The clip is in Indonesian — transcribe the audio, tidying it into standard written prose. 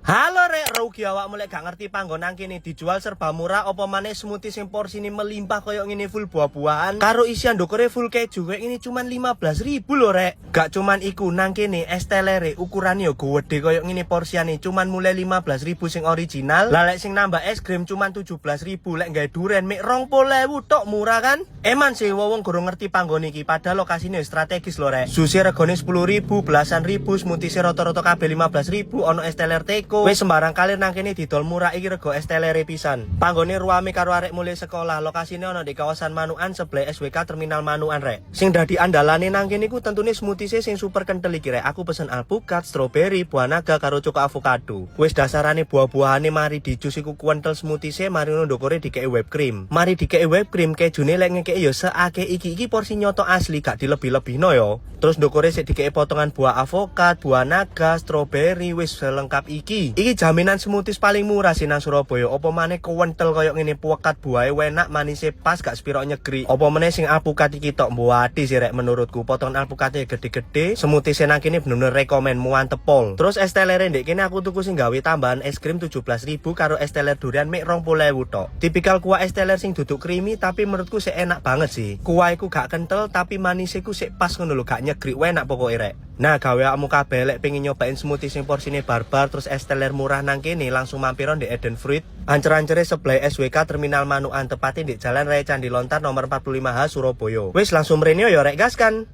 Halo rek, rugi awak mulai gak ngerti panggonan kini dijual serba murah apa maneh smoothie sing porsine melimpah koyo ngene full buah-buahan karo isian dokore full keju kayak ini cuman 15.000 lho rek. Gak cuman iku nang kene es telere ukurannya yo gede koyo ngene porsiane cuman mulai 15.000 sing original. Lah lek sing nambah es krim cuman 17.000 lek gawe duren mik 20.000 tok murah kan. Eman sih wong gurung ngerti panggon iki padahal lokasine strategis lho rek. Sushi regane 10.000, belasan ribu, smoothie rata-rata kabeh 15.000, ono es teler teko. Wis sembarang kali nang kene didol murah iki rego es telere pisan. Panggone ruame karo arek mulai sekolah. Lokasine ono di kawasan Manukan sebelah SWK Terminal Manukan rek. Sing dadi andalane nang kene ku tentune smoothie sing super kentel iki rek. Aku pesen alpukat, strawberry, buah naga karo cuko avocado. Wis dasarane buah-buahane mari dijus iku kentel smoothie mari ngono ndokore dikeki whipped cream. Mari dikeki whipped cream kejune lek ngekeki yo seake iki porsi nyoto asli gak dilebih-lebihno yo. Terus ndokore sik dikeki potongan buah avokat, buah naga, strawberry wis selengkap iki. Iki jaminan smoothies paling murah sih nang Surabaya. Apa maneh kentel koyo ngene puwekat buahe enak manise pas gak sepiro nyegri. Apa meneh sing alpukat iki tok mbuati sih rek menurutku. Potongan alpukate gede-gede, smoothies nang kene bener-bener rekomen mantep pol. Terus es telere ndek kene aku tuku sing gawe tambahan es krim 17.000 karo es teler durian mik 20.000 tok. Tipikal kuah es teler sing duduk creamy tapi menurutku sik enak banget sih. Kuah iku gak kentel tapi manise ku sik pas ngono lho gak nyegri enak pokoke rek. Nah, gawe awakmu kabeh lek pengin nyobain smoothie sing porsine barbar terus es teler murah nang kene langsung mampir di Eden Fruit. Ancer-ancere sebelah SWK Terminal Manukan tepatnya di Jalan Raya Candi Lontar nomor 45H Surabaya. Wis langsung mrene yo rek gas kan.